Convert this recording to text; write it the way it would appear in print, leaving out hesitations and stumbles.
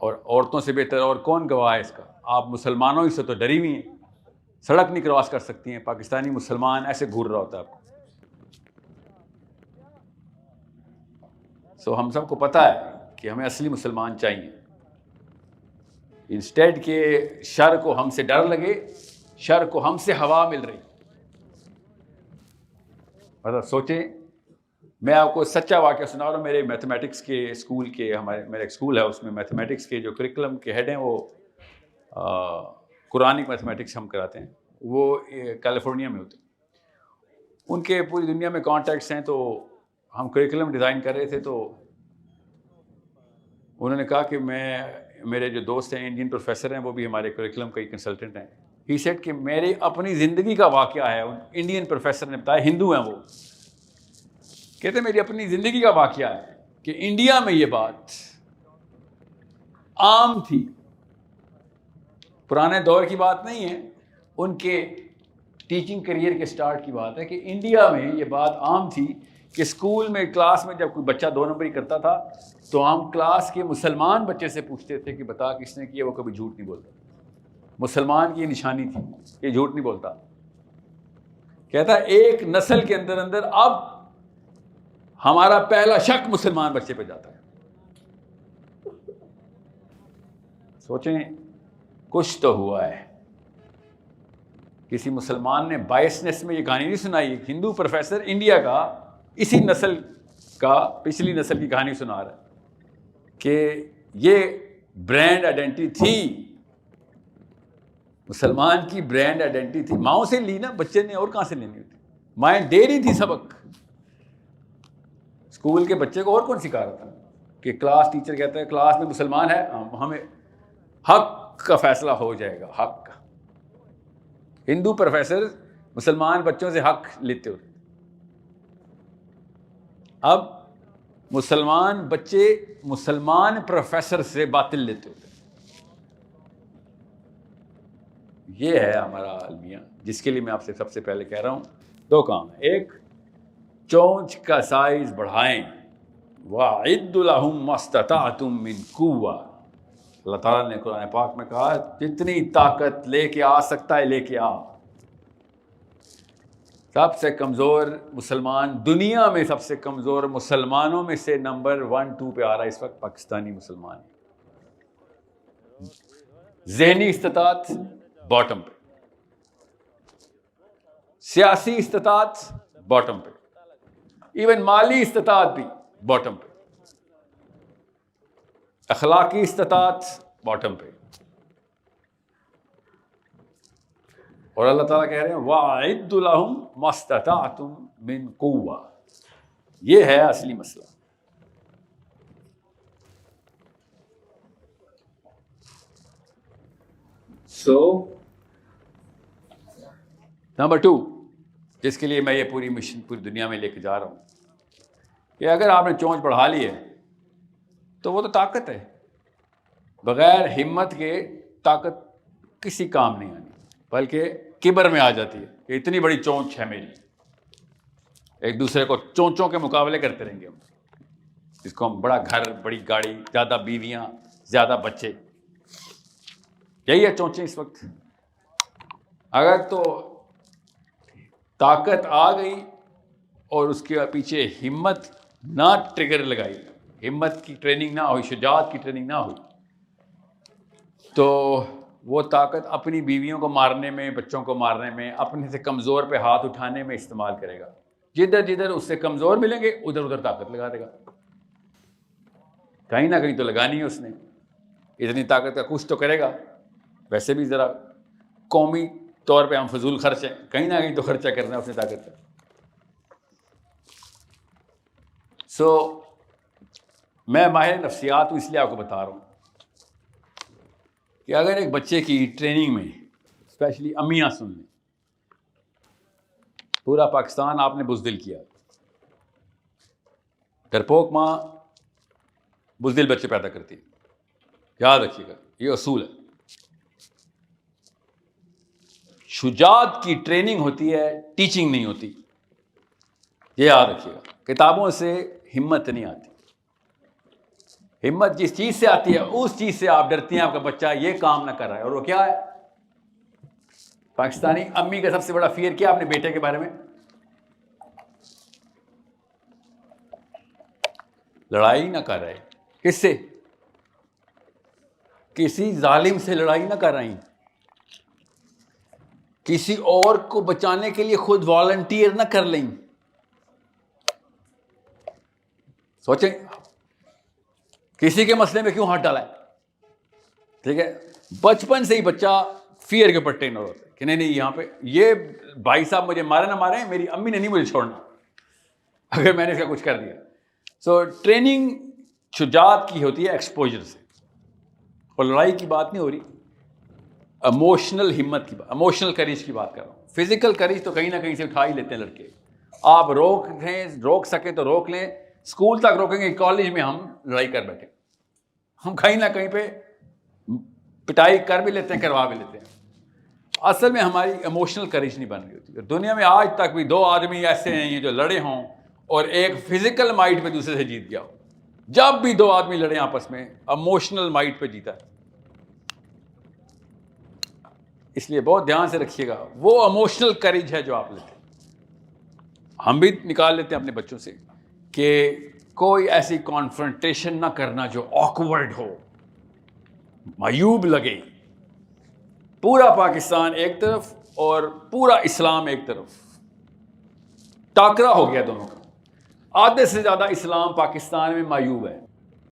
اور عورتوں سے بہتر اور کون گواہ ہے اس کا؟ آپ مسلمانوں ہی سے تو ڈری ہوئی ہیں، سڑک نہیں کراس کر سکتی ہیں، پاکستانی مسلمان ایسے گھور رہا ہوتا ہے آپ کو. سو ہم سب کو پتہ ہے کہ ہمیں اصلی مسلمان چاہیے. انسٹیڈ کہ شر کو ہم سے ڈر لگے، شر کو ہم سے ہوا مل رہی. مطلب سوچیں، میں آپ کو سچا واقعہ سنا رہا ہوں. میرے میتھمیٹکس کے اسکول کے، میرا ایک اسکول ہے، اس میں میتھمیٹکس کے جو کریکولم کے ہیڈ ہیں وہ قرآنک میتھمیٹکس ہم کراتے ہیں. وہ کیلیفورنیا میں ہوتے ہیں، ان کے پوری دنیا میں کانٹیکٹس ہیں. تو ہم کریکولم ڈیزائن کر رہے تھے، تو انہوں نے کہا کہ میرے جو دوست ہیں انڈین پروفیسر ہیں، وہ بھی ہمارے کریکولم کے کنسلٹنٹ ہیں. ہی سیڈ کہ میری اپنی زندگی کا واقعہ ہے. انڈین پروفیسر نے بتایا، ہندو ہیں وہ، کہتے میری اپنی زندگی کا واقعہ ہے کہ انڈیا میں یہ بات عام تھی. پرانے دور کی بات نہیں ہے، ان کے ٹیچنگ کریئر کے سٹارٹ کی بات ہے کہ انڈیا میں یہ بات عام تھی کہ اسکول میں کلاس میں جب کوئی بچہ 2 نمبری کرتا تھا تو ہم کلاس کے مسلمان بچے سے پوچھتے تھے کہ بتا کس نے کیا. وہ کبھی جھوٹ نہیں بولتا. مسلمان کی نشانی تھی، یہ جھوٹ نہیں بولتا. کہتا ایک نسل کے اندر اب ہمارا پہلا شک مسلمان بچے پہ جاتا ہے. سوچیں، کچھ تو ہوا ہے. کسی مسلمان نے بائسنس میں یہ کہانی نہیں سنائی. ایک ہندو پروفیسر انڈیا کا اسی نسل کا، پچھلی نسل کی کہانی سنا رہا ہے کہ یہ برانڈ آئیڈینٹی تھی، مسلمان کی برانڈ آئیڈینٹی تھی. ماؤں سے لی نا بچے نے، اور کہاں سے لینی ہوتی؟ مائیں دے رہی تھی سبق. اسکول کے بچے کو اور کون سکھا رہا تھا کہ کلاس ٹیچر کہتا ہے کلاس میں مسلمان ہے، ہمیں حق کا فیصلہ ہو جائے گا. حق کا. ہندو پروفیسر مسلمان بچوں سے حق لیتے ہوتے. اب مسلمان بچے مسلمان پروفیسر سے باطل لیتے ہوتے. یہ ہے ہمارا المیہ، جس کے لیے میں آپ سے سب سے پہلے کہہ رہا ہوں 2 کام. ایک، چونچ کا سائز بڑھائیں. وَأَعِدُّ لَهُم مَّا اسْتَطَعْتُم مِّن قُوَّةٍ. اللہ تعالیٰ نے قرآن پاک میں کہا جتنی طاقت لے کے آ سکتا ہے لے کے آ. سب سے کمزور مسلمان دنیا میں، سب سے کمزور مسلمانوں میں سے نمبر 1 2 پہ آ رہا ہے اس وقت پاکستانی مسلمان. ذہنی استطاعت باٹم پہ، سیاسی استطاعت باٹم پہ، ایون مالی استطاعت بھی باٹم پہ، اخلاقی استطاعت باٹم پہ. اور اللہ تعالیٰ کہہ رہے ہیں وَأَعِدُّ لَهُم مَّا اسْتَطَعْتُم مِّن قُوَّةٍ. یہ ہے اصلی مسئلہ. سو نمبر 2، جس کے لیے میں یہ پوری مشن پوری دنیا میں لے کے جا رہا ہوں، کہ اگر آپ نے چونچ بڑھا لی ہے تو وہ تو طاقت ہے. بغیر ہمت کے طاقت کسی کام نہیں آنی، بلکہ کبر میں آ جاتی ہے کہ اتنی بڑی چونچ ہے میری. ایک دوسرے کو چونچوں کے مقابلے کرتے رہیں گے ہم، جس کو ہم بڑا گھر، بڑی گاڑی، زیادہ بیویاں، زیادہ بچے. یہی ہے چونچیں اس وقت. اگر تو طاقت آ گئی اور اس کے پیچھے ہمت نہ ٹریگر لگائی، ہمت کی ٹریننگ نہ ہوئی، شجاعت کی ٹریننگ نہ ہوئی، تو وہ طاقت اپنی بیویوں کو مارنے میں، بچوں کو مارنے میں، اپنے سے کمزور پہ ہاتھ اٹھانے میں استعمال کرے گا. جدھر جدھر اس سے کمزور ملیں گے ادھر ادھر طاقت لگا دے گا. کہیں نہ کہیں تو لگانی ہے اس نے. اتنی طاقت کا کچھ تو کرے گا. ویسے بھی ذرا قومی طور پہ ہم فضول خرچ ہیں، کہیں نہ کہیں تو خرچہ کرنا ہے اپنی طاقت کا. سو میں ماہر نفسیات ہوں، اس لیے آپ کو بتا رہا ہوں کہ اگر ایک بچے کی ٹریننگ میں، اسپیشلی امیاں سن لیں، پورا پاکستان آپ نے بزدل کیا. ڈرپوک ماں بزدل بچے پیدا کرتی ہے. یاد رکھیے گا، یہ اصول ہے. شجاعت کی ٹریننگ ہوتی ہے، ٹیچنگ نہیں ہوتی. یہ یاد رکھیے گا. کتابوں سے ہمت نہیں آتی. ہمت جس چیز سے آتی ہے اس چیز سے آپ ڈرتی ہیں آپ کا بچہ یہ کام نہ کر رہا ہے، اور وہ کیا ہے؟ پاکستانی امی کا سب سے بڑا فیئر کیا اپنے بیٹے کے بارے میں؟ لڑائی نہ کر رہے. کس سے؟ کسی ظالم سے لڑائی نہ کر رہی، کسی اور کو بچانے کے لیے خود والنٹیئر نہ کر لیں. سوچیں کسی کے مسئلے میں کیوں ہاتھ ڈالا ہے. ٹھیک ہے، بچپن سے ہی بچہ فیئر کے اوپر ٹرین ہوتا ہے کہ نہیں یہاں پہ یہ بھائی صاحب مجھے مارے نہ مارے، میری امی نے نہیں مجھے چھوڑنا اگر میں نے اس کا کچھ کر دیا. سو ٹریننگ شجاعت کی ہوتی ہے ایکسپوجر سے، اور لڑائی کی بات نہیں ہو رہی، ایموشنل ہمت کی بات، ایموشنل کریج کی بات کر رہا ہوں. فزیکل کریج تو کہیں نہ کہیں سے اٹھا ہی لیتے ہیں لڑکے. آپ روک سکیں تو روک لیں، اسکول تک روکیں گے، کالج میں ہم لڑائی کر بیٹھے، ہم کہیں نہ کہیں پہ پٹائی کر بھی لیتے ہیں، کروا بھی لیتے ہیں. اصل میں ہماری ایموشنل کریج نہیں بن رہی ہوتی. دنیا میں آج تک بھی 2 آدمی ایسے ہیں جو لڑے ہوں اور ایک فزیکل مائٹ پہ دوسرے سے جیت گیا ہو. جب بھی 2 آدمی لڑے آپس میں، ایموشنل مائٹ پہ جیتا ہے. اس لیے بہت دھیان سے رکھیے گا، وہ ایموشنل کریج ہے جو آپ لیتے ہیں. ہم بھی نکال لیتے ہیں اپنے بچوں سے کہ کوئی ایسی کانفرنٹیشن نہ کرنا جو آکورڈ ہو، معیوب لگے. پورا پاکستان ایک طرف اور پورا اسلام ایک طرف، ٹاکرا ہو گیا دونوں کا. آدھے سے زیادہ اسلام پاکستان میں معیوب ہے.